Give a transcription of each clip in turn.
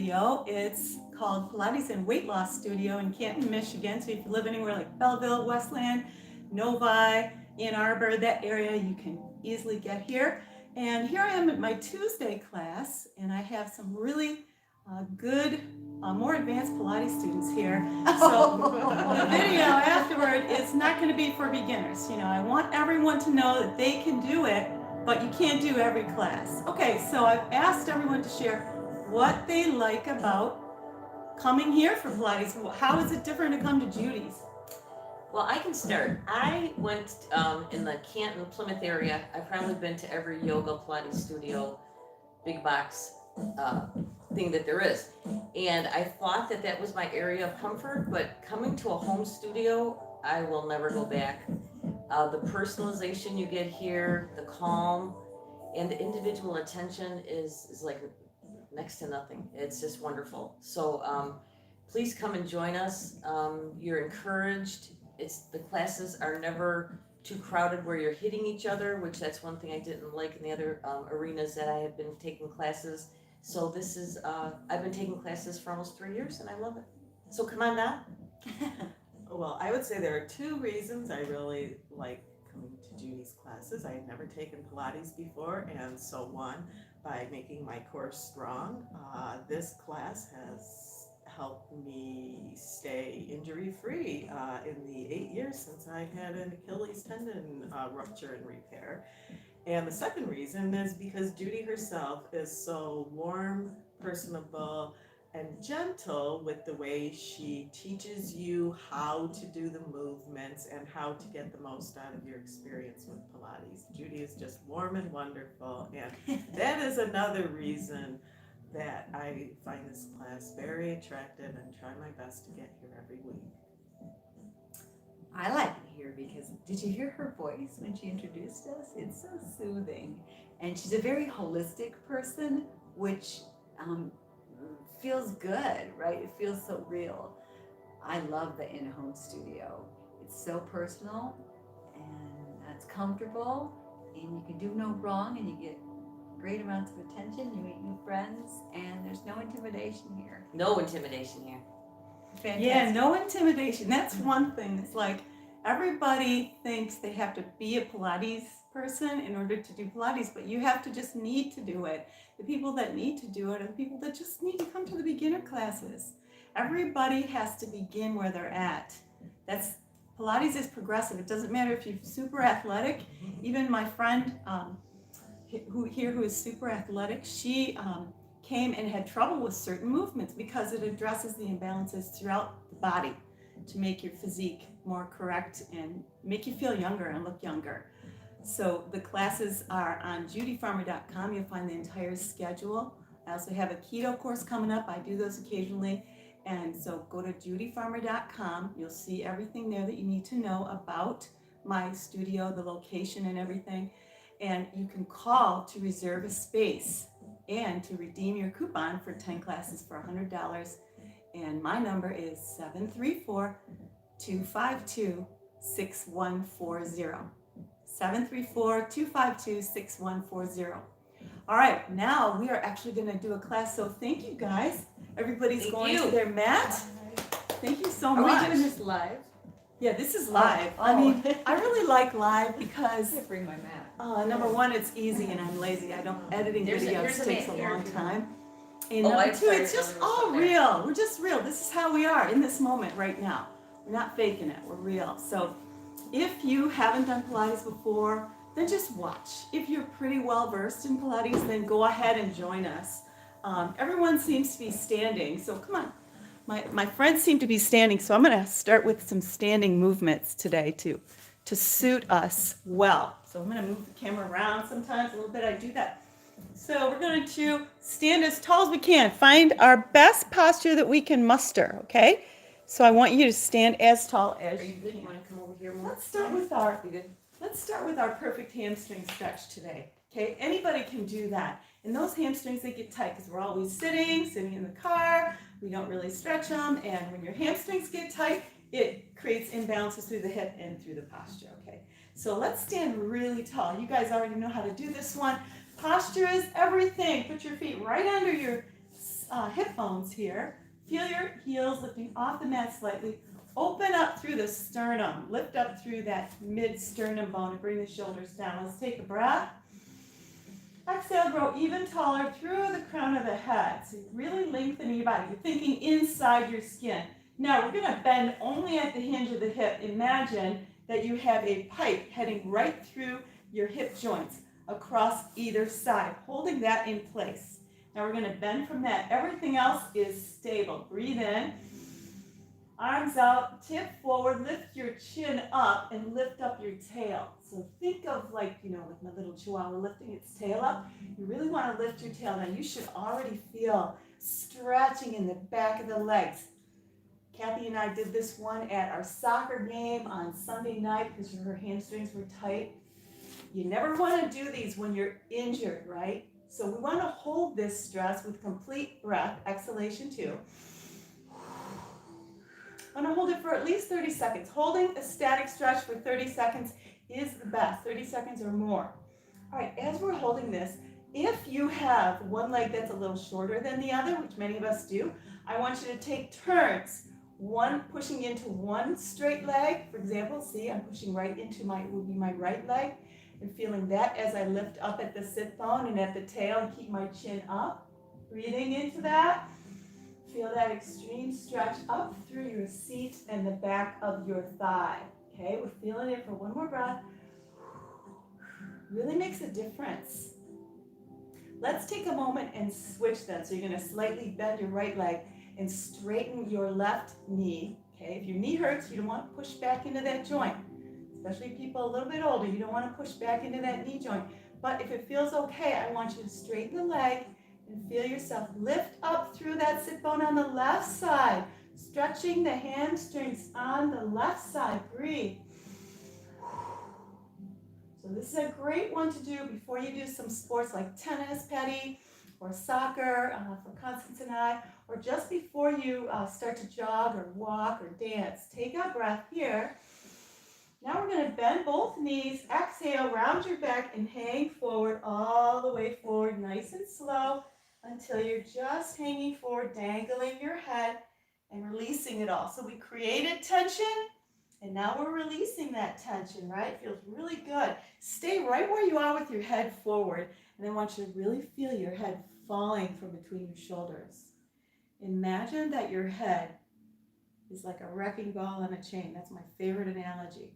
studio. It's called Pilates and Weight Loss Studio in Canton, Michigan. So if you live anywhere like Belleville, Westland, Novi, Ann Arbor, that area, you can easily get here. And here I am at my Tuesday class, and I have some really good, more advanced Pilates students here. So the video afterward is not going to be for beginners. You know, I want everyone to know that they can do it, but you can't do every class. Okay, so I've asked everyone to share what they like about coming here for Pilates. How is it different to come to Judy's? Well, I can start. I went in the Canton, Plymouth area. I've probably been to every yoga, Pilates studio, big box thing that there is. And I thought that that was my area of comfort, but coming to a home studio, I will never go back. The personalization you get here, the calm, and the individual attention is like next to nothing. It's just wonderful. So please come and join us. You're encouraged. The classes are never too crowded where you're hitting each other, which that's one thing I didn't like in the other arenas that I have been taking classes. So this is, I've been taking classes for almost 3 years and I love it. So come on now. Well, I would say there are two reasons I really like coming to Judy's classes. I had never taken Pilates before, and so one, by making my core strong. This class has helped me stay injury-free in the 8 years since I had an Achilles tendon rupture and repair. And the second reason is because Judy herself is so warm, personable, and gentle with the way she teaches you how to do the movements and how to get the most out of your experience with Pilates. Judy is just warm and wonderful, and that is another reason that I find this class very attractive and try my best to get here every week. I like it here because, did you hear her voice when she introduced us? It's so soothing. And she's a very holistic person, which feels good, right? It feels so real. I love the in-home studio. It's so personal and it's comfortable, and you can do no wrong, and you get great amounts of attention. You meet new friends, and there's no intimidation here. No intimidation here. Fantastic. Yeah, no intimidation. That's one thing. It's like everybody thinks they have to be a Pilates person in order to do Pilates, but you have to just need to do it. The people that need to do it are the people that just need to come to the beginner classes. Everybody has to begin where they're at. Pilates is progressive. It doesn't matter if you're super athletic. Even my friend who is super athletic, she came and had trouble with certain movements because it addresses the imbalances throughout the body to make your physique more correct and make you feel younger and look younger. So the classes are on JudyFarmer.com. You'll find the entire schedule. I also have a keto course coming up. I do those occasionally. And so go to JudyFarmer.com. You'll see everything there that you need to know about my studio, the location and everything. And you can call to reserve a space and to redeem your coupon for 10 classes for $100. And my number is 734-252-6140. 734-252-6140. All right, now we are actually going to do a class. So thank you guys. Everybody's going to their mat. Thank you so much. Are we doing this live? Yeah, this is live. Oh. I mean, I really like live because I bring my mat. number one, it's easy and I'm lazy. Editing videos takes a long time. And Oh, number I've two, it's tried just it. all real. We're just real. This is how we are in this moment right now. We're not faking it. We're real. So if you haven't done Pilates before, then just watch. If you're pretty well versed in Pilates, then go ahead and join us. Everyone seems to be standing, so come on. My friends seem to be standing, so I'm going to start with some standing movements today to suit us well. So I'm going to move the camera around sometimes a little bit. I do that. So we're going to stand as tall as we can. Find our best posture that we can muster, okay? So I want you to stand as tall as you good? can. You want to come over here more? Let's start with our perfect hamstring stretch today. Okay, anybody can do that. And those hamstrings, they get tight because we're always sitting in the car. We don't really stretch them. And when your hamstrings get tight, it creates imbalances through the hip and through the posture. Okay, so let's stand really tall. You guys already know how to do this one. Posture is everything. Put your feet right under your hip bones here. Feel your heels lifting off the mat slightly. Open up through the sternum. Lift up through that mid-sternum bone and bring the shoulders down. Let's take a breath. Exhale, grow even taller through the crown of the head. So you're really lengthening your body. You're thinking inside your skin. Now we're going to bend only at the hinge of the hip. Imagine that you have a pipe heading right through your hip joints across either side, holding that in place. Now we're going to bend from that. Everything else is stable. Breathe in. Arms out, tip forward, lift your chin up and lift up your tail. So think of like my little chihuahua lifting its tail up. You really want to lift your tail. Now you should already feel stretching in the back of the legs. Kathy and I did this one at our soccer game on Sunday night because her hamstrings were tight. You never want to do these when you're injured, right? So we want to hold this stress with complete breath, exhalation too. I'm going to hold it for at least 30 seconds. Holding a static stretch for 30 seconds is the best, 30 seconds or more. All right, as we're holding this, if you have one leg that's a little shorter than the other, which many of us do, I want you to take turns. One pushing into one straight leg, for example, see I'm pushing right into my right leg and feeling that as I lift up at the sit bone and at the tail and keep my chin up. Breathing into that. Feel that extreme stretch up through your seat and the back of your thigh. Okay, we're feeling it for one more breath. Really makes a difference. Let's take a moment and switch then. So you're going to slightly bend your right leg and straighten your left knee. Okay, if your knee hurts, you don't want to push back into that joint. Especially people a little bit older, you don't want to push back into that knee joint. But if it feels okay, I want you to straighten the leg and feel yourself lift up through that sit bone on the left side, stretching the hamstrings on the left side. Breathe. So this is a great one to do before you do some sports like tennis, Patty, or soccer for Constance and I, or just before you start to jog or walk or dance. Take a breath here. Now we're going to bend both knees, exhale, round your back, and hang forward all the way forward, nice and slow, until you're just hanging forward, dangling your head and releasing it all. So we created tension, and now we're releasing that tension, right? It feels really good. Stay right where you are with your head forward, and I want you to really feel your head falling from between your shoulders. Imagine that your head is like a wrecking ball on a chain. That's my favorite analogy.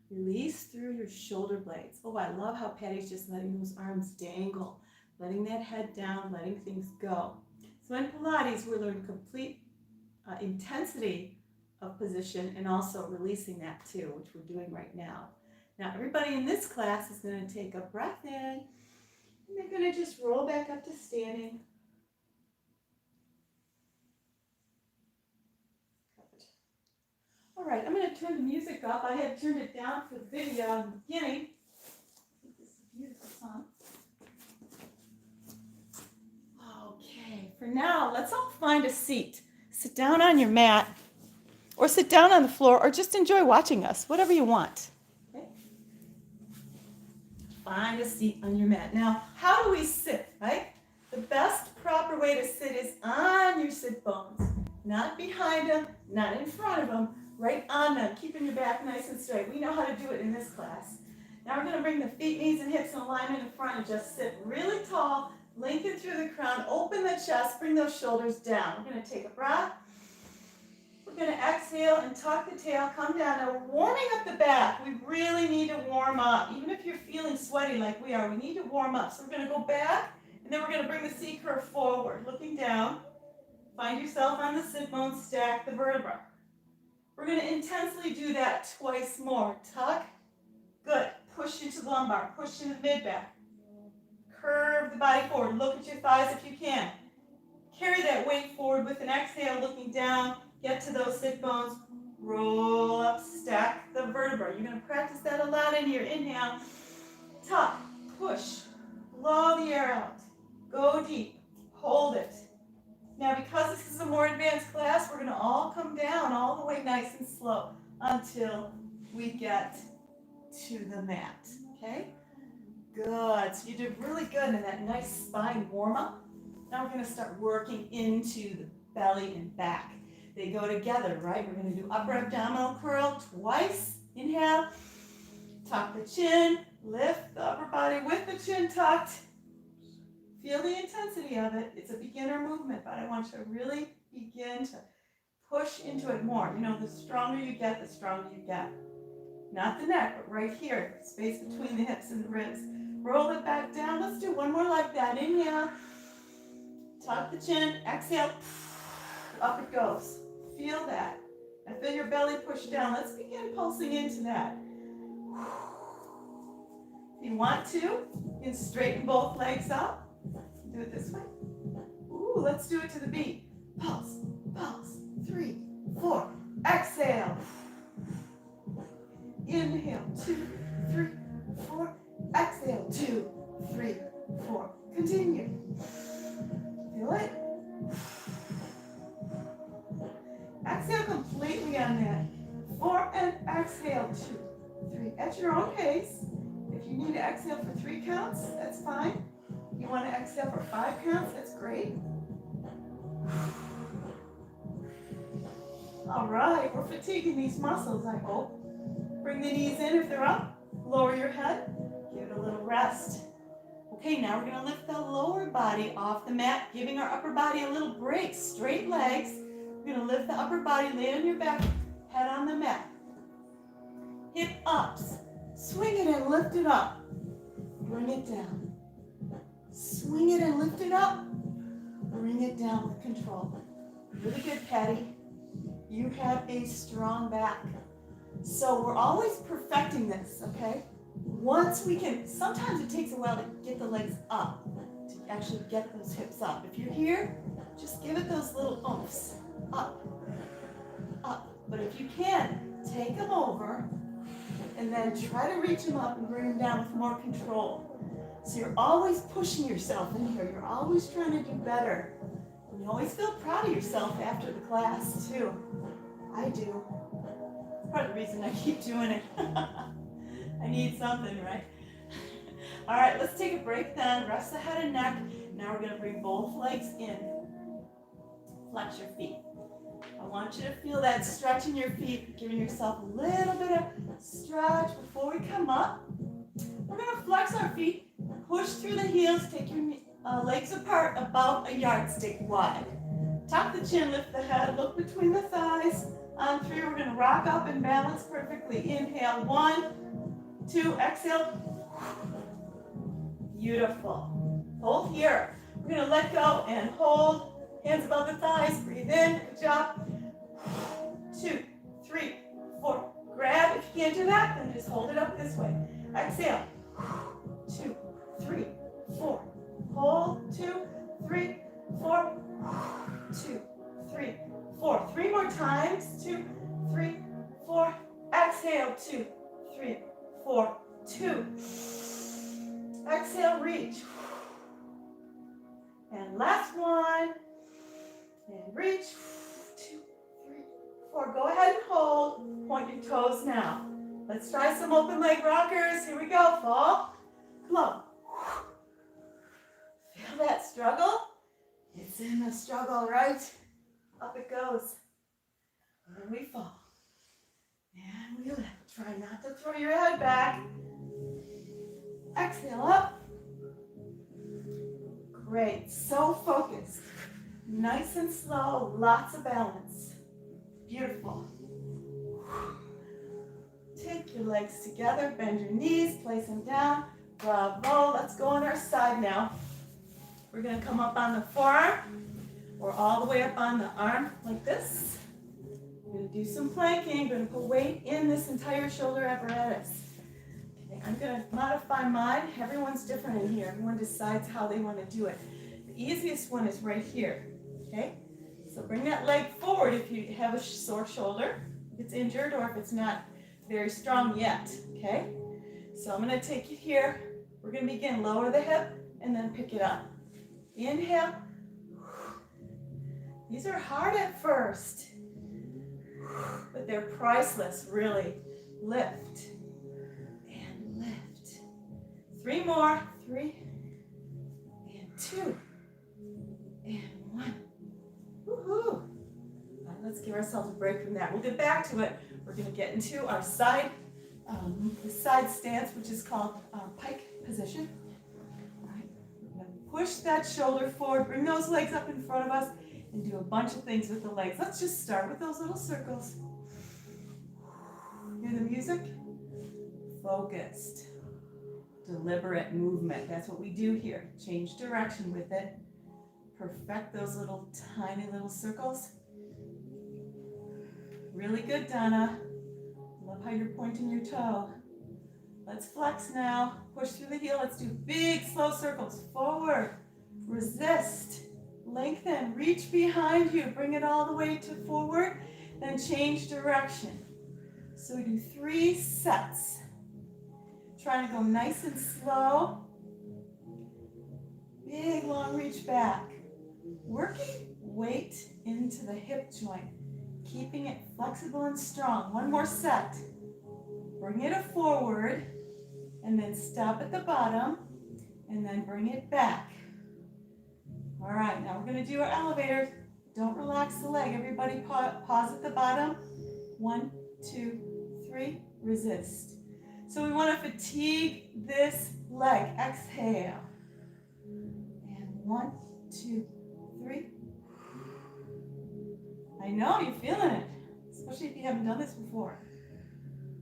Release through your shoulder blades. Oh, I love how Patty's just letting those arms dangle, letting that head down, letting things go. So in Pilates, we learn complete intensity of position and also releasing that too, which we're doing right now. Now, everybody in this class is going to take a breath in, and they're going to just roll back up to standing. All right, I'm going to turn the music up. I had turned it down for the video in the beginning. I think this is a beautiful song. Okay, for now, let's all find a seat. Sit down on your mat, or sit down on the floor, or just enjoy watching us, whatever you want. Okay? Find a seat on your mat. Now, how do we sit, right? The best proper way to sit is on your sit bones, not behind them, not in front of them, right on them, keeping your back nice and straight. We know how to do it in this class. Now we're going to bring the feet, knees, and hips in alignment in front and just sit really tall, lengthen through the crown, open the chest, bring those shoulders down. We're going to take a breath. We're going to exhale and tuck the tail, come down. Now we're warming up the back. We really need to warm up. Even if you're feeling sweaty like we are, we need to warm up. So we're going to go back, and then we're going to bring the C curve forward, looking down. Find yourself on the sit bone, stack the vertebra. We're going to intensely do that twice more. Tuck. Good. Push into the lumbar. Push into the mid-back. Curve the body forward. Look at your thighs if you can. Carry that weight forward with an exhale, looking down. Get to those sit bones. Roll up. Stack the vertebra. You're going to practice that a lot in your inhale. Tuck. Push. Blow the air out. Go deep. Hold it. Now, because this is a more advanced class, we're going to all come down all the way nice and slow until we get to the mat, okay? Good. So you did really good in that nice spine warm-up. Now we're gonna start working into the belly and back. They go together, right? We're gonna do upper abdominal curl twice. Inhale, tuck the chin, lift the upper body with the chin tucked. Feel the intensity of it. It's a beginner movement, but I want you to really begin to push into it more. You know, the stronger you get, the stronger you get. Not the neck, but right here, space between the hips and the ribs. Roll it back down. Let's do one more like that. Inhale, tuck the chin, exhale, up it goes. Feel that. And feel your belly push down. Let's begin pulsing into that. If you want to, you can straighten both legs up. Do it this way. Ooh, let's do it to the beat. Pulse, pulse. 3, 4. Exhale. Inhale. 2, 3, 4. Exhale. 2, 3, 4. Continue. Feel it? Exhale completely on that. 4 and exhale. 2, 3. At your own pace. If you need to exhale for 3 counts, that's fine. You want to exhale for 5 counts, that's great. All right, we're fatiguing these muscles, I hope. Bring the knees in if they're up. Lower your head. Give it a little rest. Okay, now we're going to lift the lower body off the mat, giving our upper body a little break. Straight legs. We're going to lift the upper body, lay on your back, head on the mat. Hip ups. Swing it and lift it up. Bring it down. Swing it and lift it up. Bring it down with control. Really good, Patty. You have a strong back. So we're always perfecting this, okay? Once we can, sometimes it takes a while to get the legs up, to actually get those hips up. If you're here, just give it those little oomph. Up, up. But if you can, take them over and then try to reach them up and bring them down with more control. So you're always pushing yourself in here. You're always trying to do better. And you always feel proud of yourself after the class, too. I do. It's part of the reason I keep doing it. I need something, right? All right, let's take a break then. Rest the head and neck. Now we're going to bring both legs in. Flex your feet. I want you to feel that stretch in your feet, giving yourself a little bit of stretch before we come up. We're going to flex our feet, push through the heels, take your legs apart about a yardstick wide. Tuck the chin, lift the head, look between the thighs. On 3, we're going to rock up and balance perfectly. Inhale, 1, 2, exhale. Beautiful. Hold here. We're going to let go and hold. Hands above the thighs. Breathe in. Good job. 2, 3, 4. Grab. If you can't do that, then just hold it up this way. Exhale. 2, 3, 4. Hold. 2, 3, 4. 2, 3, 4. 3 more times. 2, 3, 4. Exhale. 2, 3, 4. 2. Exhale. Reach. And last one. And reach. 2, 3, 4. Go ahead and hold. Point your toes now. Let's try some open leg rockers. Here we go. Fall. Come on. Feel that struggle? It's in the struggle, right? Up it goes. And we fall. And we lift. Try not to throw your head back. Exhale up. Great. So focused. Nice and slow. Lots of balance. Beautiful. Take your legs together. Bend your knees. Place them down. Bravo. Let's go on our side now. We're going to come up on the forearm or all the way up on the arm like this. We're going to do some planking. I'm going to put weight in this entire shoulder apparatus. Okay, I'm going to modify mine. Everyone's different in here. Everyone decides how they want to do it. The easiest one is right here. Okay? So bring that leg forward if you have a sore shoulder, if it's injured or if it's not very strong yet. Okay? So I'm going to take you here. We're going to begin lower the hip and then pick it up. Inhale. These are hard at first, but they're priceless, really. Lift and lift. 3 more. 3 and 2 let's give ourselves a break from that. We'll get back to it. We're going to get into our side stance, which is called pike position. All right. We're going to push that shoulder forward, bring those legs up in front of us, and do a bunch of things with the legs. Let's just start with those little circles. Hear the music? Focused, deliberate movement. That's what we do here. Change direction with it. Perfect those little tiny little circles. Really good, Donna. Love how you're pointing your toe. Let's flex now. Push through the heel. Let's do big, slow circles. Forward. Resist. Lengthen. Reach behind you. Bring it all the way to forward. Then change direction. So we do 3 sets. Trying to go nice and slow. Big, long reach back. Working weight into the hip joint. Keeping it flexible and strong. 1 more set. Bring it forward. And then stop at the bottom. And then bring it back. All right, now we're going to do our elevators. Don't relax the leg. Everybody pause at the bottom. 1, 2, 3. Resist. So we want to fatigue this leg. Exhale. And 1, 2, 3. I know you're feeling it, especially if you haven't done this before.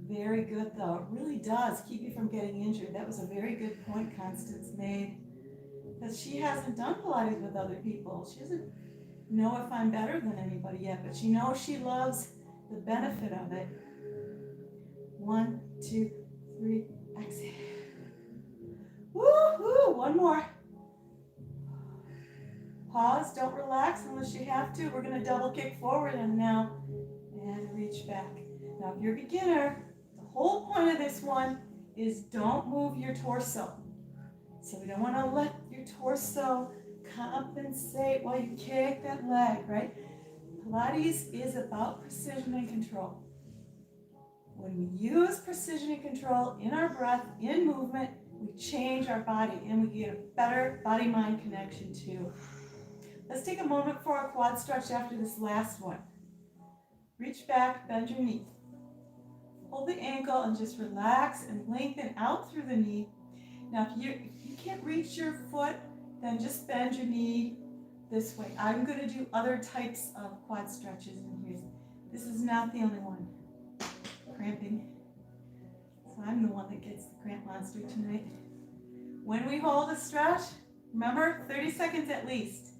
Very good though. It really does keep you from getting injured. That was a very good point Constance made. Because she hasn't done Pilates with other people. She doesn't know if I'm better than anybody yet, but she knows she loves the benefit of it. 1, 2, 3, exhale. Woo-hoo, 1 more. Pause, don't relax unless you have to. We're going to double kick forward and reach back. Now if you're a beginner, the whole point of this one is don't move your torso. So we don't want to let your torso compensate while you kick that leg, right? Pilates is about precision and control. When we use precision and control in our breath, in movement, we change our body and we get a better body-mind connection too. Let's take a moment for our quad stretch after this last one. Reach back, bend your knee. Hold the ankle and just relax and lengthen out through the knee. Now if you can't reach your foot, then just bend your knee this way. I'm going to do other types of quad stretches in here. This is not the only one. Cramping. So I'm the one that gets the cramp monster tonight. When we hold a stretch, remember 30 seconds at least.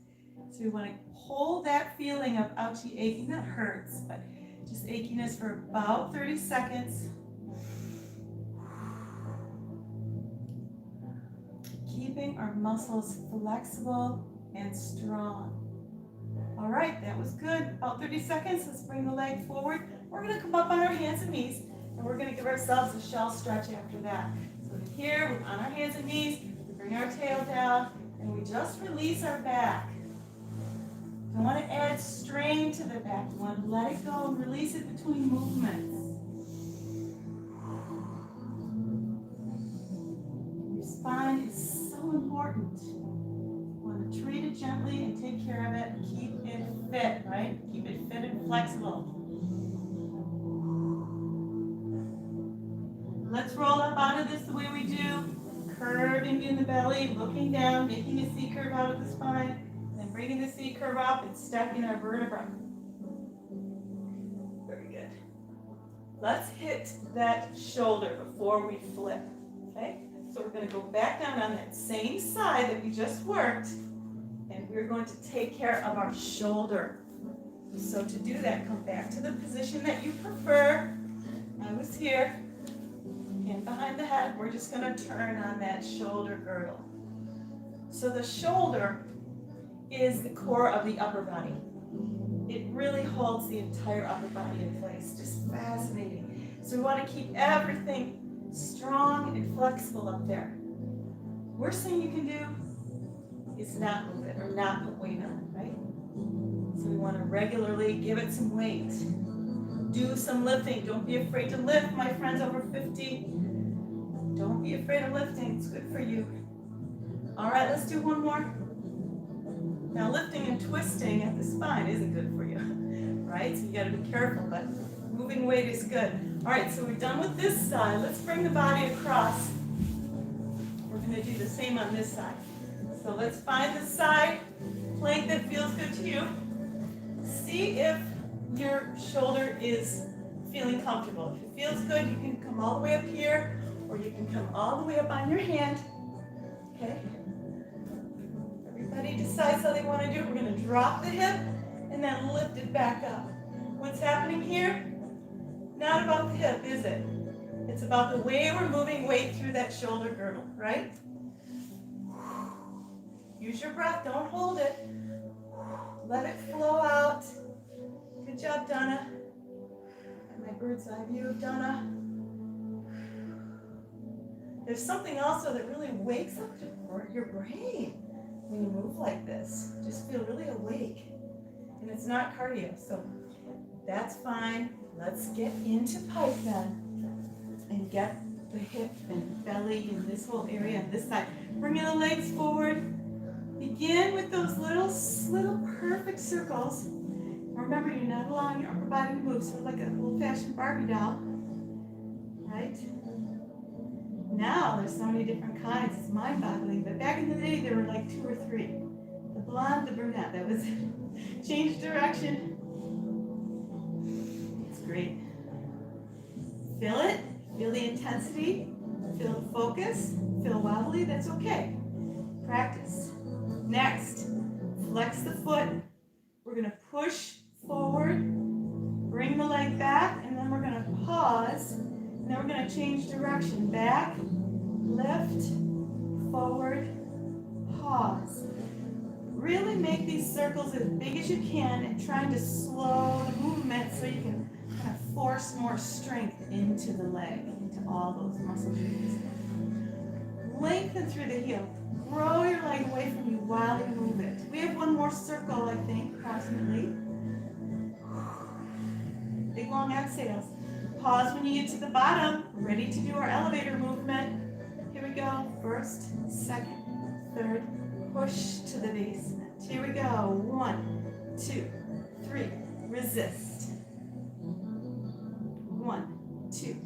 So we want to hold that feeling of ouchy aching. That hurts, but just achiness for about 30 seconds. Keeping our muscles flexible and strong. All right, that was good. About 30 seconds. Let's bring the leg forward. We're going to come up on our hands and knees, and we're going to give ourselves a shell stretch after that. So here, we're on our hands and knees. We bring our tail down, and we just release our back. Don't want to add strain to the back. You want to let it go and release it between movements. Your spine is so important. You want to treat it gently and take care of it. Keep it fit, right? Keep it fit and flexible. Let's roll up out of this the way we do. Curving in the belly, looking down, making a C curve out of the spine. Bringing the C curve up and stacking our vertebra. Very good. Let's hit that shoulder before we flip. Okay? So we're going to go back down on that same side that we just worked, and we're going to take care of our shoulder. So to do that, come back to the position that you prefer. I was here. Hand behind the head. We're just going to turn on that shoulder girdle. So the shoulder is the core of the upper body. It really holds the entire upper body in place. Just fascinating. So we want to keep everything strong and flexible up there. Worst thing you can do is not move it or not put weight on it, right? So we want to regularly give it some weight. Do some lifting. Don't be afraid to lift, my friends over 50. Don't be afraid of lifting. It's good for you. All right, let's do one more. Now lifting and twisting at the spine isn't good for you, right? weight, so you gotta be careful, but moving weight is good. All right, so we're done with this side. Let's bring the body across. We're gonna do the same on this side. So let's find the side plank that feels good to you. See if your shoulder is feeling comfortable. If it feels good, you can come all the way up here, or you can come all the way up on your hand. Okay? Everybody decides how they want to do it. We're going to drop the hip and then lift it back up. What's happening here? Not about the hip, is it? It's about the way we're moving weight through that shoulder girdle, right? Use your breath, don't hold it. Let it flow out. Good job, Donna. And my bird's eye view of Donna. There's something also that really wakes up your brain when you move like this. Just feel really awake. And it's not cardio, so that's fine. Let's get into pike then. And get the hip and belly and this whole area on this side. Bringing the legs forward. Begin with those little perfect circles. Remember, you're not allowing your upper body to move, sort of like an old-fashioned Barbie doll. Right? Now there's so many different kinds. It's mind-boggling. But back in the day, there were like 2 or 3. The blonde, the brunette. That was change direction. It's great. Feel it. Feel the intensity. Feel the focus. Feel wobbly. That's okay. Practice. Next, flex the foot. We're going to push forward, bring the leg back, and then we're going to pause, and then we're going to change direction. Back, lift, forward, pause. Really make these circles as big as you can and trying to slow the movement so you can kind of force more strength into the leg, into all those muscle groups. Lengthen through the heel. Grow your leg away from you while you move it. We have one more circle, I think, approximately. Big long exhales. Pause when you get to the bottom. Ready to do our elevator movement. Here we go. First, second, third. Push to the basement. Here we go. 1, 2, 3. Resist. 1, 2,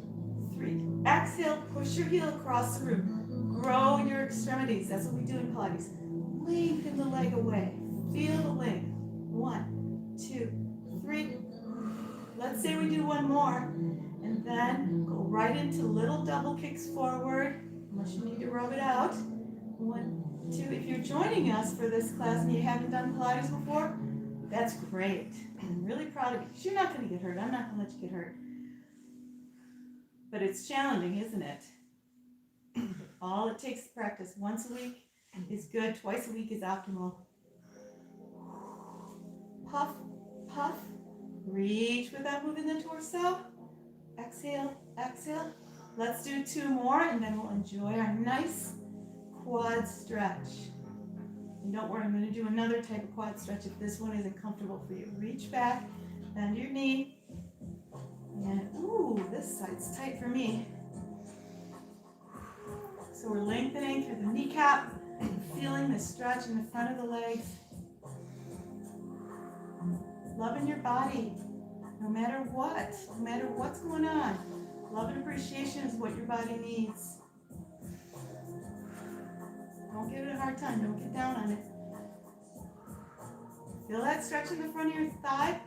3. Exhale. Push your heel across the room. Grow your extremities. That's what we do in Pilates. Lengthen the leg away. Feel the length. 1, 2, 3. Let's say we do one more. And then go right into little double kicks forward. Unless you need to rub it out. 1, 2. If you're joining us for this class and you haven't done Pilates before, that's great. I'm really proud of you. Because you're not going to get hurt. I'm not going to let you get hurt. But it's challenging, isn't it? All it takes to practice once a week is good. Twice a week is optimal. Puff, puff. Reach without moving the torso. Exhale, exhale. Let's do 2 more and then we'll enjoy our nice quad stretch. And don't worry, I'm going to do another type of quad stretch if this one isn't comfortable for you. Reach back, bend your knee. And ooh, this side's tight for me. So we're lengthening through the kneecap, feeling the stretch in the front of the legs. Loving your body, no matter what, no matter what's going on. Love and appreciation is what your body needs. Don't give it a hard time, don't get down on it. Feel that stretch in the front of your thigh?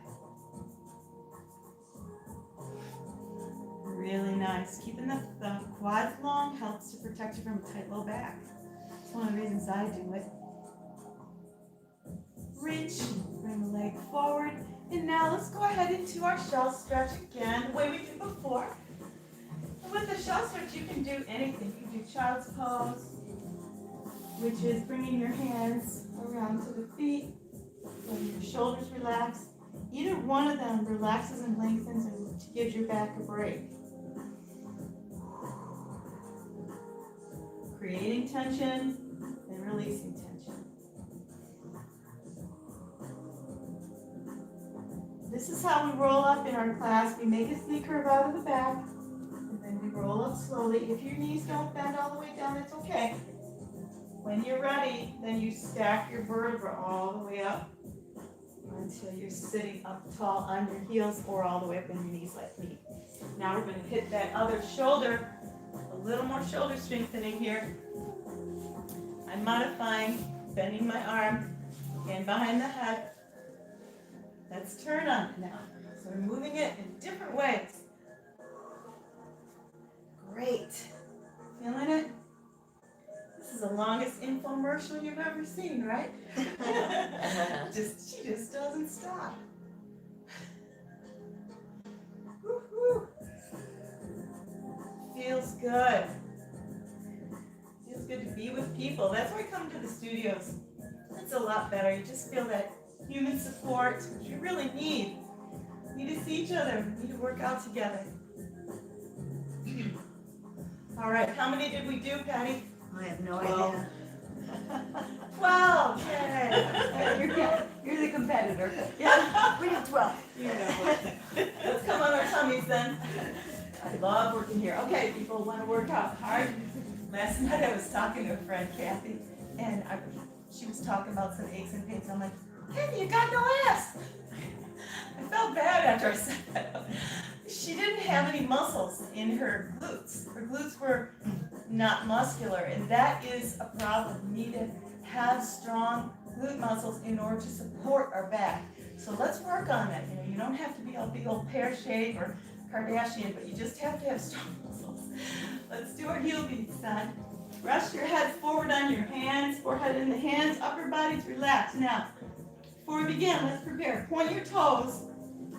Really nice. Keeping the quads long helps to protect you from a tight low back. It's one of the reasons I do it. Reach, bring the leg forward, and now let's go ahead into our shell stretch again, the way we did before. And with the shell stretch, you can do anything. You can do child's pose, which is bringing your hands around to the feet, letting your shoulders relax. Either one of them relaxes and lengthens and gives your back a break. Creating tension and releasing tension. This is how we roll up in our class. We make a C curve out of the back, and then we roll up slowly. If your knees don't bend all the way down, it's okay. When you're ready, then you stack your vertebra all the way up. until you're sitting up tall on your heels or all the way up on your knees like me. Now we're going to hit that other shoulder, a little more shoulder strengthening here. I'm modifying, bending my arm and behind the head. Let's turn on it now. So we're moving it in different ways. Great. Feeling it? This is the longest infomercial you've ever seen, right? She just doesn't stop. Woo-hoo. Feels good. Feels good to be with people. That's why I come to the studios. It's a lot better. You just feel that human support, which you really need. You need to see each other. You need to work out together. All right, how many did we do, Patty? I have no 12. idea. 12. Yay. You're the competitor. Yeah. We did 12. You know. Let's come on our tummies then. I love working here. Okay, people want to work out hard. Last night I was talking to a friend, Kathy, and she was talking about some aches and pains. I'm like, Kathy, you got no ass. I felt bad after I said that. She didn't have any muscles in her glutes. Her glutes were not muscular, and that is a problem. We need to have strong glute muscles in order to support our back. So let's work on that. You know, you don't have to be a big old pear shape or Kardashian, but you just have to have strong muscles. Let's do our heel beats then. Rest your head forward on your hands, forehead in the hands, upper body's relaxed. Now, before we begin, let's prepare. Point your toes,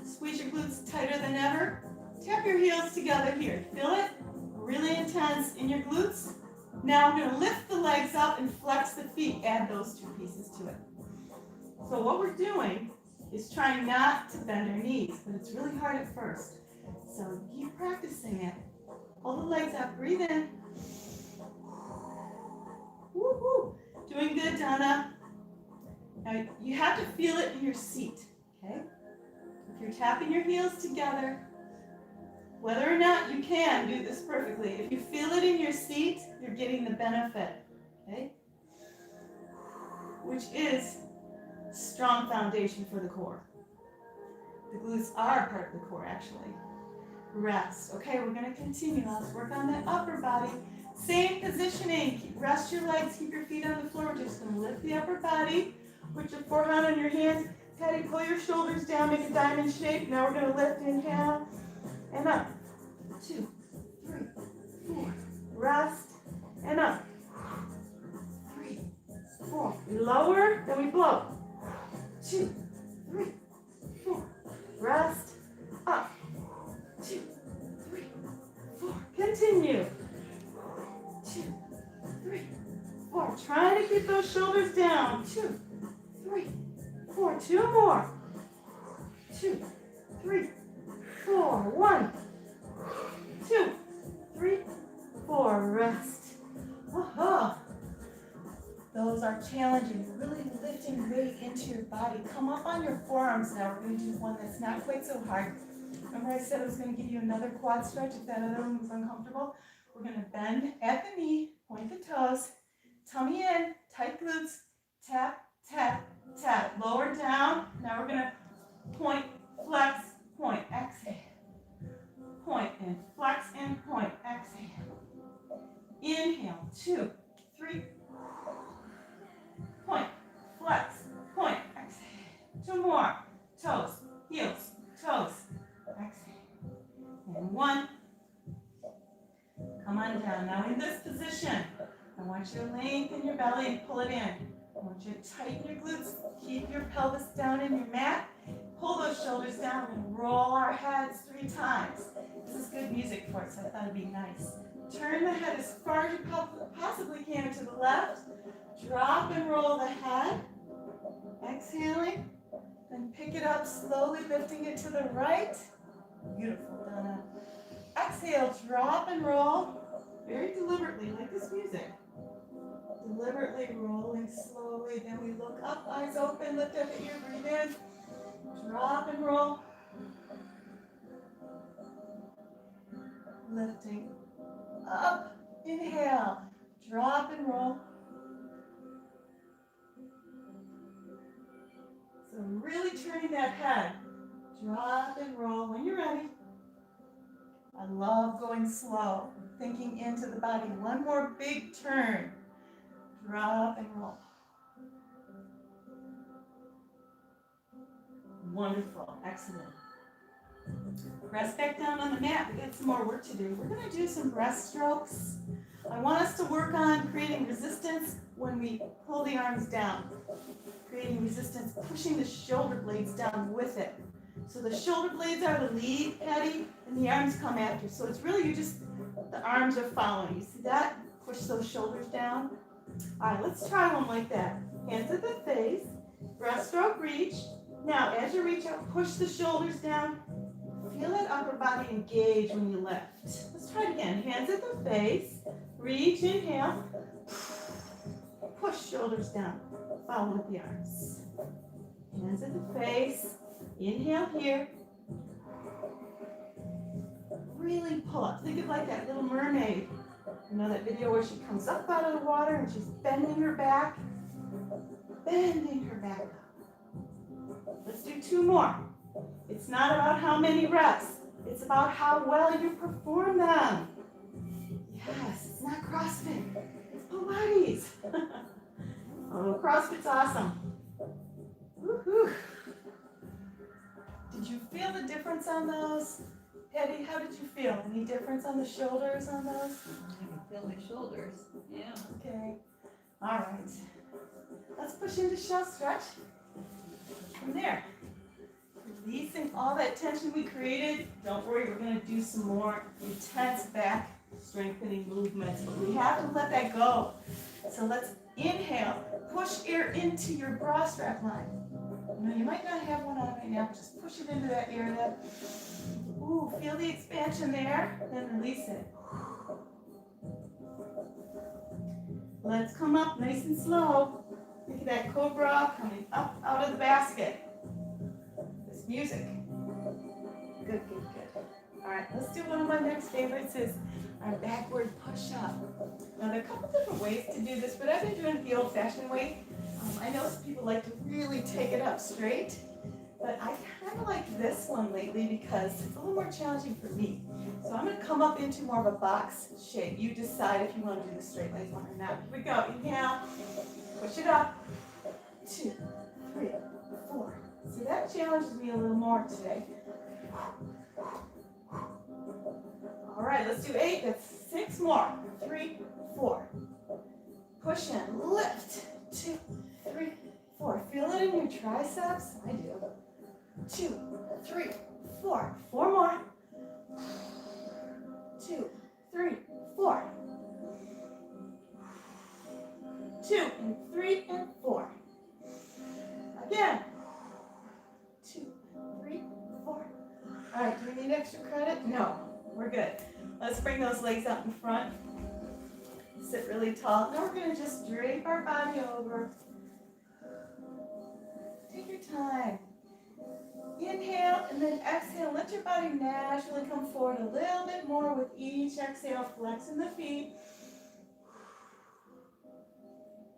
squeeze your glutes tighter than ever. Tap your heels together here. Feel it? Really intense in your glutes. Now I'm going to lift the legs up and flex the feet. Add those two pieces to it. So what we're doing is trying not to bend our knees, but it's really hard at first. So keep practicing it. Pull the legs up. Breathe in. Woo-hoo. Doing good, Donna. Now you have to feel it in your seat, okay? If you're tapping your heels together, whether or not you can do this perfectly, if you feel it in your seat, you're getting the benefit, okay? Which is strong foundation for the core. The glutes are part of the core, actually. Rest. Okay, we're going to continue. Let's work on that upper body. Same positioning. Rest your legs. Keep your feet on the floor. We're just going to lift the upper body. Put your forehead on your hands. Patty, pull your shoulders down. Make a diamond shape. Now we're going to lift. Inhale. And up. 2, 3, 4. Rest. And up. 3, 4. Lower. Then we blow. 2, 3, 4. Rest. Up. 2, 3, 4. Continue. 2, 3, 4. Trying to keep those shoulders down. 2, 3, 4. 2 more. 2, 3, 4. 1, 2, 3, 4. Rest. Aha. Those are challenging. Really lifting weight into your body. Come up on your forearms now. We're going to do one that's not quite so hard. Remember I said I was going to give you another quad stretch if that other one was uncomfortable? We're going to bend at the knee, point the toes, tummy in, tight glutes, tap, tap, tap. Lower down. Now we're going to point, flex, point, exhale. Point and flex and point, exhale. Inhale, 2, 3. Point, flex, point, exhale. 2 more. Toes, heels, toes. Exhale. And 1. Come on down. Now in this position, I want you to lengthen your belly and pull it in. I want you to tighten your glutes. Keep your pelvis down in your mat. Pull those shoulders down and roll our heads 3 times. This is good music for it, so I thought it'd be nice. Turn the head as far as you possibly can to the left. Drop and roll the head. Exhaling. Then pick it up slowly, lifting it to the right. Beautiful, Donna. Exhale, drop and roll. Very deliberately, like this music. Deliberately rolling slowly. Then we look up, eyes open, lift up at ear, breathe in. Drop and roll. Lifting up. Inhale. Drop and roll. So really turning that head. Drop and roll when you're ready. I love going slow, thinking into the body. One more big turn. Drop and roll. Wonderful, excellent. Press back down on the mat. We got some more work to do. We're gonna do some breaststrokes. I want us to work on creating resistance when we pull the arms down. Creating resistance, pushing the shoulder blades down with it. So the shoulder blades are the lead, Patty, and the arms come after. So it's really the arms are following. You see that? Push those shoulders down. All right, let's try one like that. Hands at the face, breaststroke reach. Now, as you reach out, push the shoulders down. Feel that upper body engage when you lift. Let's try it again. Hands at the face, reach, inhale. Push shoulders down. Follow with the arms. Hands at the face. Inhale here. Really pull up. Think of like that little mermaid. You know that video where she comes up out of the water and she's bending her back? Bending her back up. Let's do 2 more. It's not about how many reps. It's about how well you perform them. Yes, it's not CrossFit. It's Pilates. Oh, CrossFit's awesome. Woohoo. Did you feel the difference on those? Patty, how did you feel? Any difference on the shoulders on those? I can feel my shoulders. Yeah. Okay. All right. Let's push into shell stretch. From there. Releasing all that tension we created. Don't worry, we're going to do some more intense back strengthening movements, but we have to let that go. So let's inhale. Push air into your bra strap line. You might not have one on right now, but just push it into that area. Ooh, feel the expansion there, then release it. Let's come up nice and slow. Look at that cobra coming up out of the basket. This music. Good, good, good. All right, let's do one of my next favorites is our backward push-up. Now, there are a couple different ways to do this, but I've been doing it the old-fashioned way. I know some people like to really take it up straight, but I kind of like this one lately because it's a little more challenging for me. So I'm going to come up into more of a box shape. You decide if you want to do the straight leg one or not. Here we go. Inhale. Push it up. 2, 3, 4. See, that challenges me a little more today. All right, let's do 8. That's 6 more. 3, 4. Push and lift. 2, 3, 4. Feel it in your triceps? I do. 2, 3, 4. 4 more. 2, 3, 4. 2 and 3 and 4. Again. 2, 3, 4. All right, do we need extra credit? No, we're good. Let's bring those legs up in front. Sit really tall. Now we're going to just drape our body over. Take your time. Inhale and then exhale. Let your body naturally come forward a little bit more with each exhale, flexing the feet.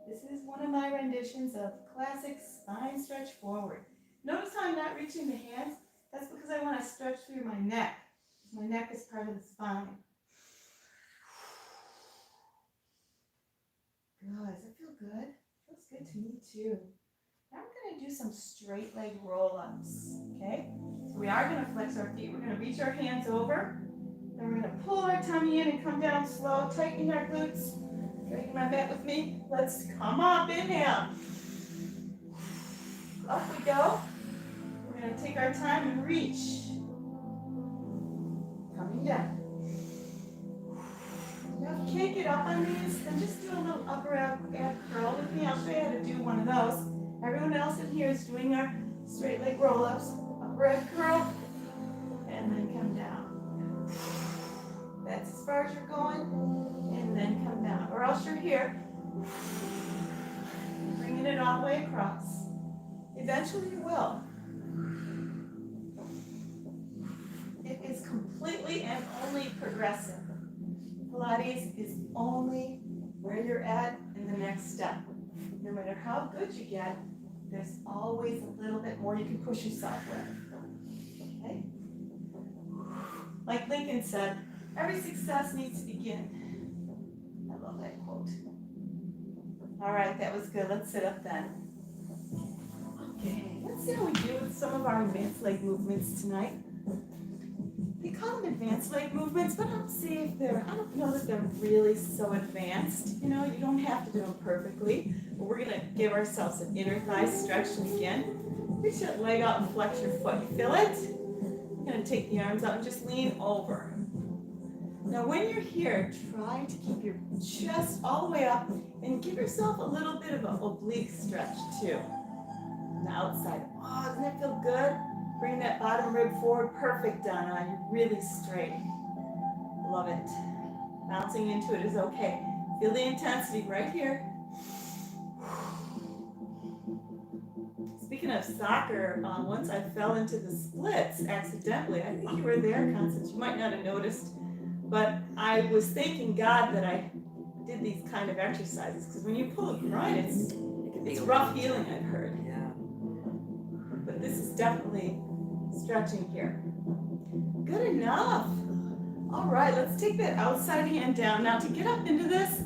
This is one of my renditions of classic spine stretch forward. Notice how I'm not reaching the hands. That's because I want to stretch through my neck. My neck is part of the spine. Good. Does it feel good? Feels good to me too. Now we're going to do some straight leg roll-ups, okay? So we are going to flex our feet. We're going to reach our hands over. Then we're going to pull our tummy in and come down slow, tightening our glutes. Dragging my back with me. Let's come up. Inhale. Up we go. We're going to take our time and reach. Coming down. Now, if you can't get up on these, then just do a little upper ab curl with me. I'll show you how to do one of those. Everyone else in here is doing our straight leg roll-ups. Upper ab curl, and then come down. That's as far as you're going, and then come down. Or else you're here, bringing it all the way across. Eventually you will. It is completely and only progressive. Pilates is only where you're at in the next step. No matter how good you get, There's always a little bit more you can push yourself with. Okay? Like Lincoln said, every success needs to begin. I love that quote. All right, that was good. Let's sit up then. Okay, let's see how we do with some of our advanced leg movements tonight. They call them advanced leg movements, but I don't know that they're really so advanced. You know, you don't have to do them perfectly, but we're gonna give ourselves an inner thigh stretch to begin. Reach that leg out and flex your foot. You feel it? You're gonna take the arms out and just lean over. Now when you're here, try to keep your chest all the way up and give yourself a little bit of an oblique stretch too. On the outside. Oh, doesn't that feel good? Bring that bottom rib forward. Perfect, Donna. You're really straight. Love it. Bouncing into it is okay. Feel the intensity right here. Speaking of soccer, once I fell into the splits accidentally. I think you were there, Constance. You might not have noticed. But I was thanking God that I did these kind of exercises. Because when you pull a groin, it's rough healing, I've heard. Yeah. But this is definitely stretching here. Good enough. All right, let's take that outside hand down. Now to get up into this,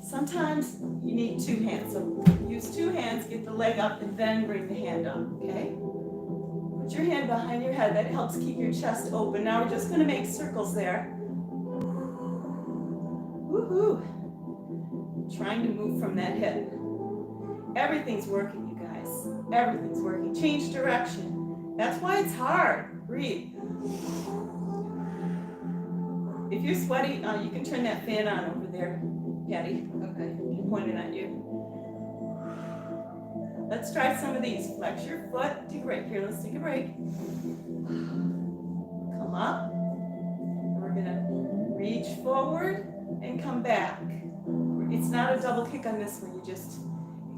sometimes you need two hands. So use two hands, get the leg up, and then bring the hand up, okay? Put your hand behind your head. That helps keep your chest open. Now we're just gonna make circles there. Woohoo. Trying to move from that hip. Everything's working, you guys. Everything's working. Change direction. That's why it's hard. Breathe. If you're sweaty, you can turn that fan on over there, Patty. Okay. I'm pointing at you. Let's try some of these. Flex your foot. Take a break here. Let's take a break. Come up. We're gonna reach forward and come back. It's not a double kick on this one. You just,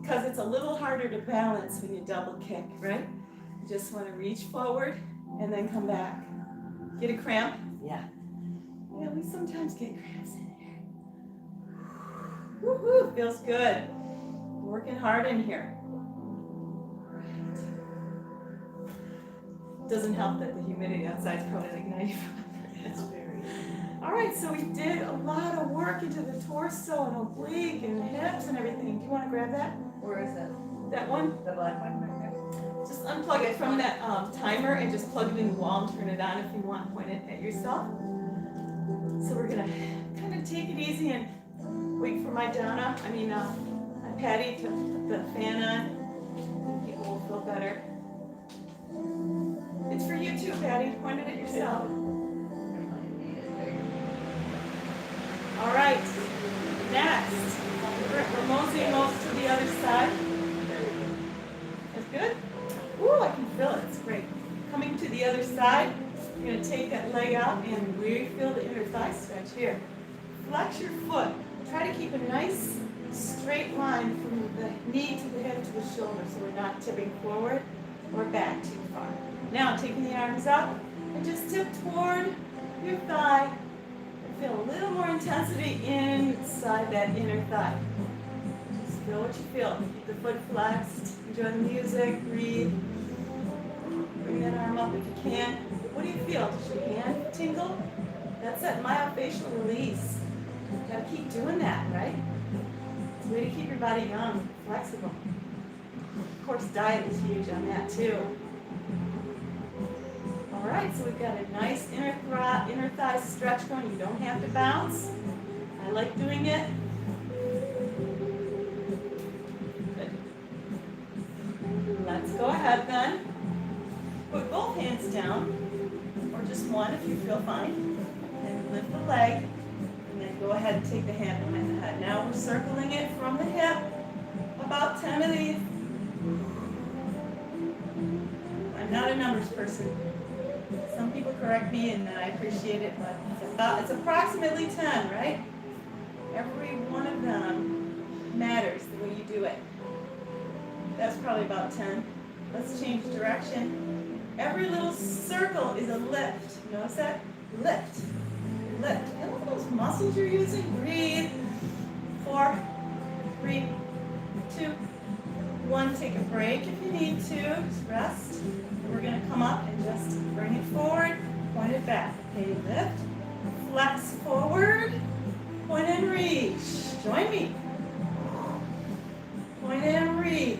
because it's a little harder to balance when you double kick, right? You just want to reach forward and then come back. Get a cramp? Yeah. Yeah, we sometimes get cramps in here. Woohoo, feels good. Working hard in here. Right. Doesn't help that the humidity outside is probably like 95. It's very. All right, so we did a lot of work into the torso and oblique and hips and everything. Do you want to grab that? Where is it? That one? The black one right there? Just unplug it from that timer and just plug it in the wall and turn it on if you want. Point it at yourself. So we're gonna kind of take it easy and wait for my Donna, my Patty to put the fan on. People will feel better. It's for you too, Patty. Point it at yourself. All right, next, we're moseying over to the other side. That's good? Ooh, I can feel it, it's great. Coming to the other side, you're gonna take that leg out and really feel the inner thigh stretch here. Flex your foot. Try to keep a nice straight line from the knee to the hip to the shoulder so we're not tipping forward or back too far. Now, taking the arms up and just tip toward your thigh. Feel a little more intensity inside that inner thigh. Just feel what you feel. Keep the foot flexed. Enjoy the music. Breathe. Bring that arm up if you can. What do you feel? Does your hand tingle? That's that myofascial release. You gotta keep doing that, right? It's a way to keep your body young, flexible. Of course, diet is huge on that too. All right, so we've got a nice inner thigh stretch going. You don't have to bounce. I like doing it. Good. Let's go ahead then. Put both hands down, or just one if you feel fine. And lift the leg, and then go ahead and take the hand behind the head. Now we're circling it from the hip. About 10 of these. I'm not a numbers person. Some people correct me and I appreciate it, but it's approximately 10, right? Every one of them matters the way you do it. That's probably about 10. Let's change direction. Every little circle is a lift. Notice that? Lift. Lift. And look at those muscles you're using. Breathe. 4, 3, 2, 1. everyone take a break if you need to, just rest. We're gonna come up and just bring it forward, point it back. Okay, lift, flex forward, point and reach. Join me. Point and reach.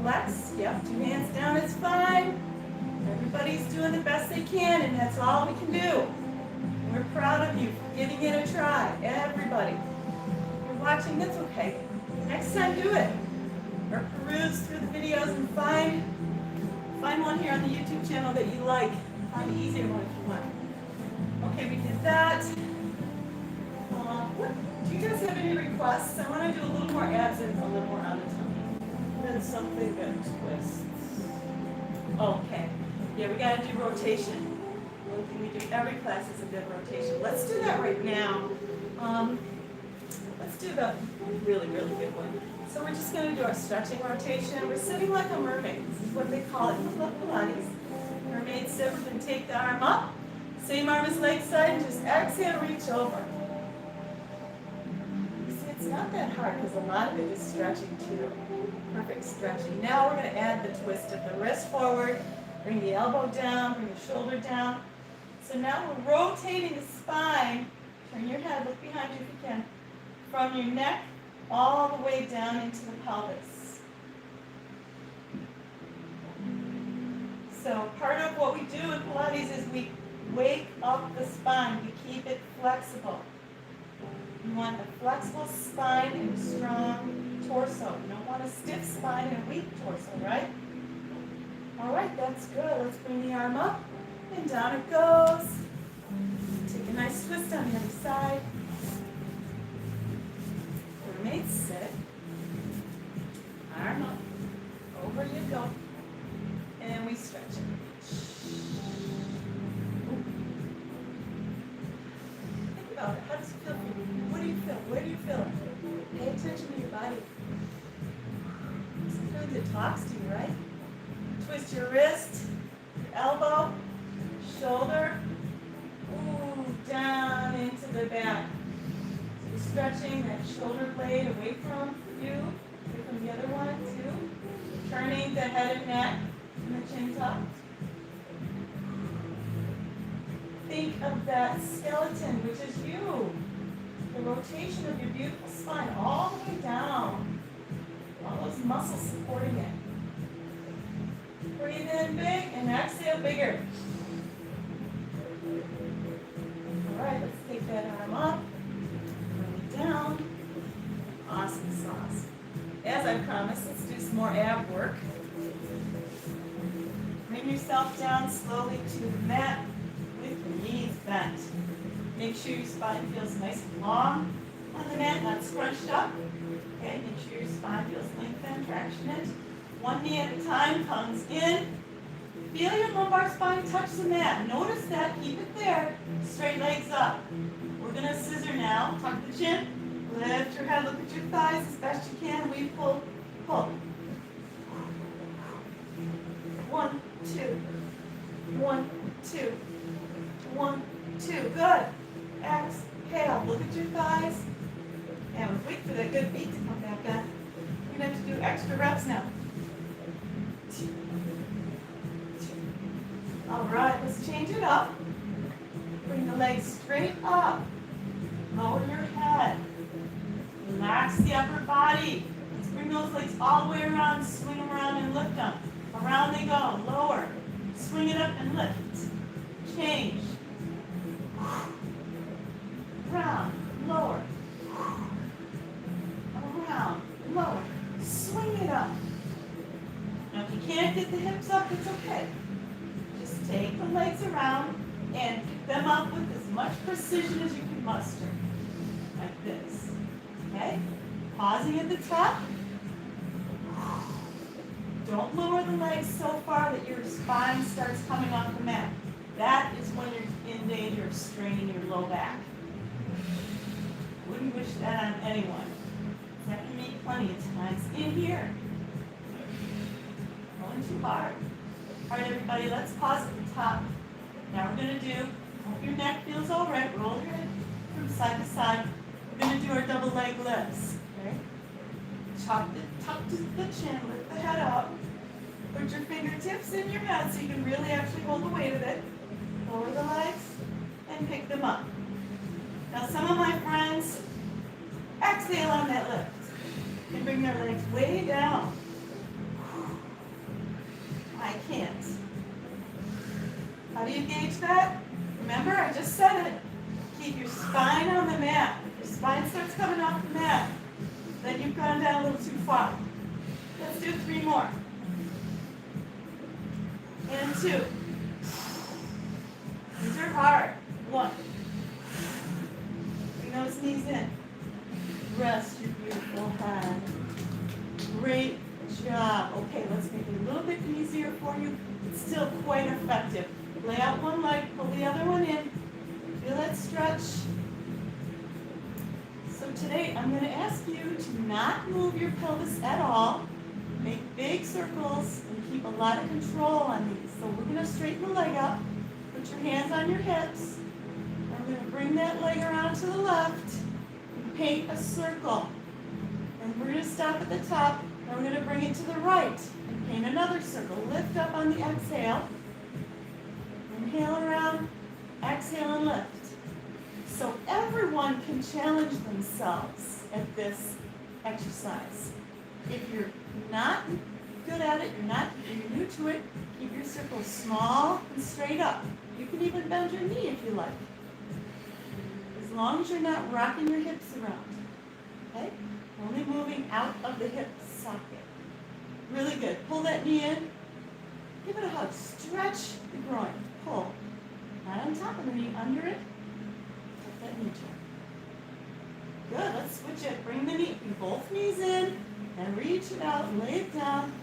Flex, yep, 2 hands down is fine. Everybody's doing the best they can, and that's all we can do. We're proud of you for giving it a try, everybody. If you're watching, that's okay. Next time, do it. Or peruse through the videos and find one here on the YouTube channel that you like. Find the easier one if you want. Okay, we did that. Do you guys have any requests? I want to do a little more abs and a little more on the tummy. And something that twists. Okay. Yeah, we got to do rotation. One thing we do every class is a bit of rotation. Let's do that right now. Let's do the really, really good one. So we're just going to do our stretching rotation. We're sitting like a mermaid. This is what they call it in Pilates. Mermaid sit, we're going to take the arm up. Same arm as leg side, and just exhale, reach over. You see, it's not that hard because a lot of it is stretching too. Perfect stretching. Now we're going to add the twist of the wrist forward. Bring the elbow down, bring the shoulder down. So now we're rotating the spine. Turn your head, look behind you if you can. From your neck all the way down into the pelvis. So part of what we do in Pilates is we wake up the spine. We keep it flexible. You want a flexible spine and a strong torso. You don't want a stiff spine and a weak torso, right? All right, that's good. Let's bring the arm up and down it goes. Take a nice twist on the other side. Mermaid sit. Arm up. Over you go. And we stretch it. Think about it. How does it feel for you? What do you feel? Where do you feel it? Pay attention to your body. Sometimes it talks to you, right? Twist your wrist, your elbow, shoulder, ooh, down into the back. So you're stretching that shoulder blade away from you, away from the other one too. Turning the head and neck and the chin tucked. Think of that skeleton, which is you. The rotation of your beautiful spine all the way down. All those muscles supporting it. Breathe in big and exhale bigger. All right, let's take that arm up, bring it down. Awesome sauce. As I promised, let's do some more ab work. Bring yourself down slowly to the mat with your knees bent. Make sure your spine feels nice and long on the mat, not scrunched up. Okay, make sure your spine feels lengthened, traction it. One knee at a time comes in. Feel your lumbar spine touch the mat. Notice that, keep it there. Straight legs up. We're gonna scissor now. Tuck the chin, lift your head, look at your thighs as best you can. We pull, pull. 1, 2. 1, 2. 1, 2. Good. Exhale. Look at your thighs. And wait for that good beat to come back up. We're gonna have to do extra reps now. All right, let's change it up. Bring the legs straight up. Lower your head. Relax the upper body. Let's bring those legs all the way around. Swing them around and lift them. Around they go. Lower. Swing it up and lift. Change. Round. Lower. Around. Lower. Swing it up. Now if you can't get the hips up, it's okay. Just take the legs around and pick them up with as much precision as you can muster. Like this. Okay? Pausing at the top. Don't lower the legs so far that your spine starts coming off the mat. That is when you're in danger of straining your low back. Wouldn't wish that on anyone. That can be plenty of times in here. Going too hard. All right, everybody, let's pause at the top. Now we're going to do, hope your neck feels all right. Roll your head from side to side. We're going to do our double leg lifts. Okay? tuck to the chin, lift the head up. Put your fingertips in your head so you can really actually hold the weight of it. Lower the legs and pick them up. Now some of my friends exhale on that lift and bring their legs way down. I can't. How do you gauge that? Remember, I just said it. Keep your spine on the mat. If your spine starts coming off the mat, then you've gone down a little too far. Let's do 3 more. And 2. These are hard. 1. Bring those knees in. Rest your beautiful head. Great job. Okay, let's make it a little bit easier for you. It's still quite effective. Lay out one leg, pull the other one in. Feel that stretch. So today I'm going to ask you to not move your pelvis at all. Make big circles and keep a lot of control on these. So we're going to straighten the leg up. Put your hands on your hips. I'm going to bring that leg around to the left and paint a circle. And we're going to stop at the top. Then we're going to bring it to the right and paint another circle. Lift up on the exhale. Inhale around, exhale and lift. So everyone can challenge themselves at this exercise. If you're not good at it, you're new to it, keep your circles small and straight up. You can even bend your knee if you like. As long as you're not rocking your hips around. Okay? Only moving out of the hip socket. Really good. Pull that knee in. Give it a hug. Stretch the groin. Pull. Not on top of the knee, under it. Tuck that knee joint. Good. Let's switch it. Bring the knee, both knees in, and reach it out and lay it down.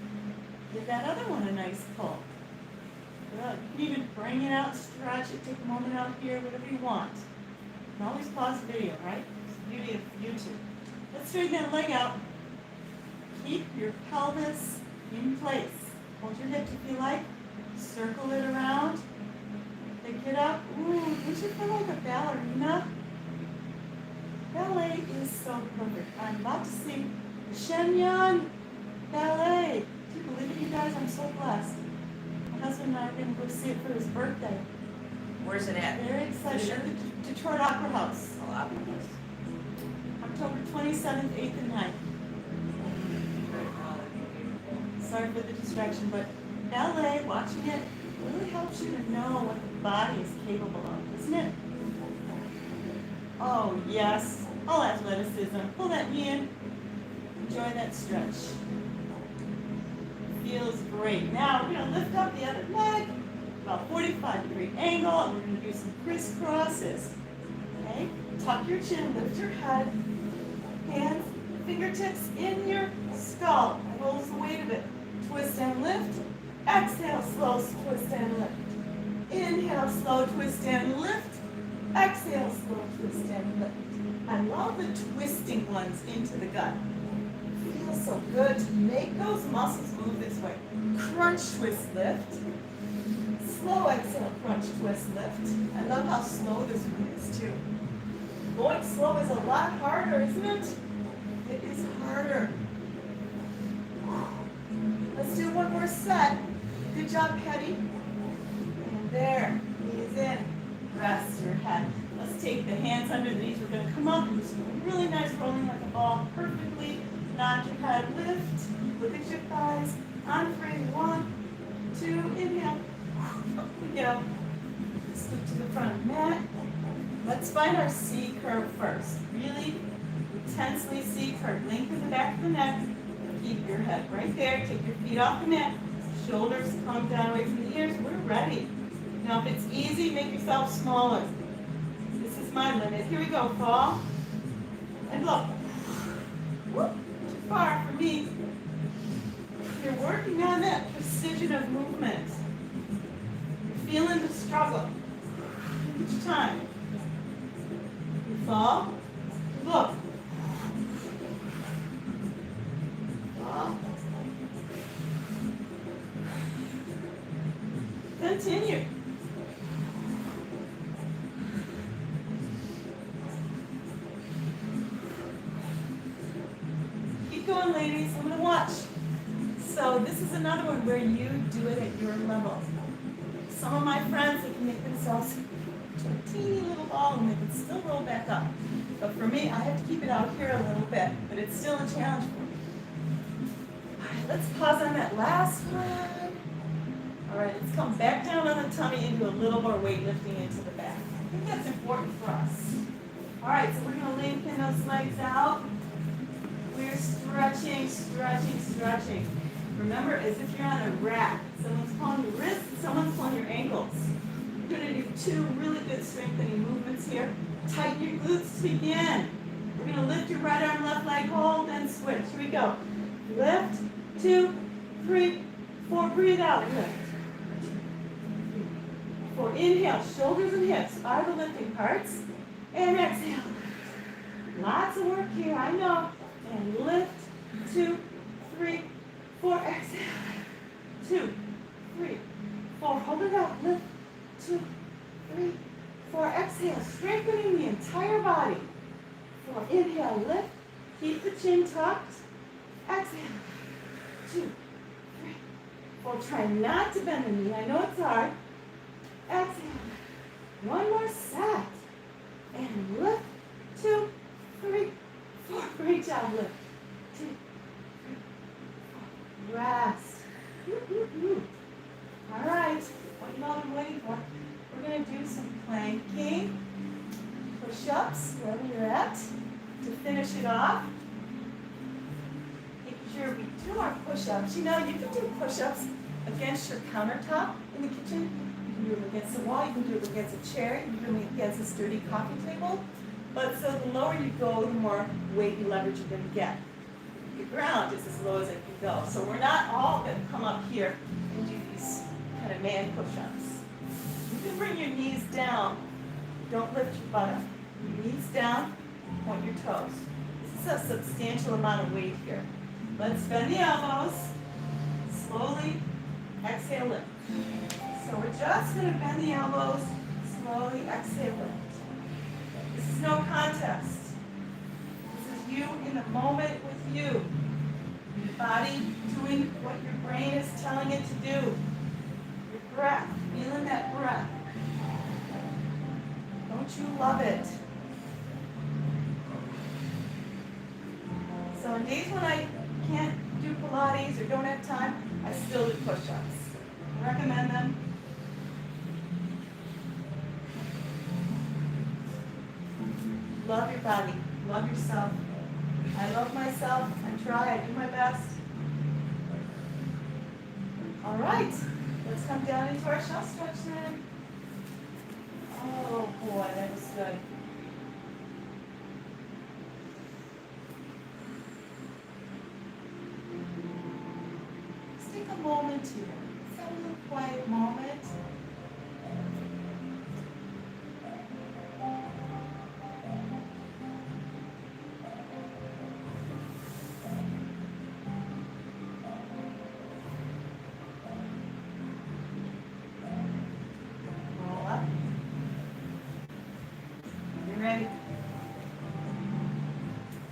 Give that other one a nice pull. Good. You can even bring it out, stretch it, take a moment out here, whatever you want. You can always pause the video, right? It's the beauty of YouTube. Let's straighten that leg out. Keep your pelvis in place. Hold your hips if you like. Circle it around. Pick it up. Ooh, don't you feel like a ballerina? Ballet is so perfect. I'm about to sing Shenyang Ballet. Do you believe it, you guys? I'm so blessed. My husband and I are going to go see it for his birthday. Where's it at? Very excited. At the Detroit Opera House. Oh, I'll be nice. October 27th, 8th, and 9th. Sorry for the distraction, but ballet, watching it, really helps you to know what the body is capable of, isn't it? Oh, yes. All athleticism. Pull that knee in. Enjoy that stretch. Feels great. Now we're going to lift up the other leg, about 45-degree angle, and we're going to do some crisscrosses. Okay? Tuck your chin, lift your head, hands, fingertips in your skull. That holds the weight of it. Twist and lift. Exhale, slow twist and lift. Inhale, slow twist and lift. Exhale, slow twist and lift. I love the twisting ones into the gut. It feels so good to make those muscles move this way. Crunch, twist, lift. Slow exhale, crunch, twist, lift. I love how slow this one is too. Going slow is a lot harder, isn't it? It is harder. Let's do one more set. Good job, Petty. And there, knees in. Rest your head. Let's take the hands under the knees. We're going to come up and do some really nice rolling like a ball. Perfectly. Nod your head. Lift. Look at your thighs. On three. 1, 2. Inhale. Up we go. Scoot to the front of the mat. Let's find our C curve first. Really intensely C curve. Lengthen the back of the neck. Keep your head right there. Take your feet off the mat. Shoulders come down away from the ears. We're ready. Now if it's easy, make yourself smaller. This is my limit. Here we go. Fall. And look. Whoop. Too far for me. You're working on that precision of movement. You're feeling the struggle each time. You fall. Look. Fall. Continue. Keep going on, ladies. I'm gonna watch. So this is another one where you do it at your level. Some of my friends, they can make themselves to a teeny little ball and they can still roll back up. But for me, I have to keep it out here a little bit, but it's still a challenge for me. All right, let's pause on that last one. All right, let's come back down on the tummy and do a little more weightlifting into the back. I think that's important for us. All right, so we're gonna lengthen those legs out. We're stretching, stretching, stretching. Remember, as if you're on a rack. Someone's pulling your wrists, someone's pulling your ankles. We're gonna do 2 really good strengthening movements here. Tighten your glutes to begin. We're gonna lift your right arm, left leg, hold, and switch. Here we go. Lift, 2, 3, 4, breathe out, lift. 4, inhale, shoulders and hips are the lifting parts. And exhale. Lots of work here, I know. And lift, 2, 3, 4, exhale. 2, 3, 4, hold it out, lift, 2, 3, 4, exhale, strengthening the entire body. 4, inhale, lift, keep the chin tucked, exhale, 2, 3, 4, try not to bend the knee, I know it's hard, exhale, 1 more set, and lift, 2, 3, 4, great job, lift, 2, 3, 4, rest. All right, what you all been waiting for? We're going to do some planking, push-ups, wherever you're at, to finish it off. Making sure we do our push-ups. You know, you can do push-ups against your countertop in the kitchen. You can do it against the wall. You can do it against a chair. You can do it against a sturdy coffee table. But so the lower you go, the more weight and leverage you're going to get. The ground is as low as it can go. So we're not all going to come up here and do these kind of man push-ups. You can bring your knees down. Don't lift your butt up. Your knees down, point your toes. This is a substantial amount of weight here. Let's bend the elbows. Slowly exhale, lift. So we're just going to bend the elbows, slowly exhale, lift. This is no contest. You in the moment with you. Your body doing what your brain is telling it to do. Your breath, feeling that breath. Don't you love it? So on days when I can't do Pilates or don't have time, I still do push-ups. I recommend them. Love your body. Love yourself. I love myself, I try, I do my best. All right, let's come down into our shelf stretch then. Oh boy, that was good. Let's take a moment here. Let's have a little quiet moment. Ready?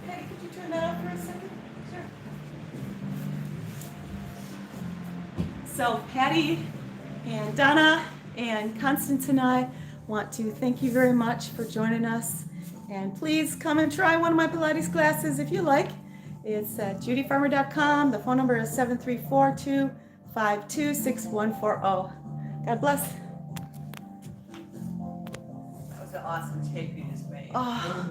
Patty, could you turn that up for a second? Sure. So Patty and Donna and Constance and I want to thank you very much for joining us. And please come and try one of my Pilates classes if you like. It's at JudyFarmer.com. The phone number is 734-252-6140. God bless. That was an awesome tape you just made. Oh.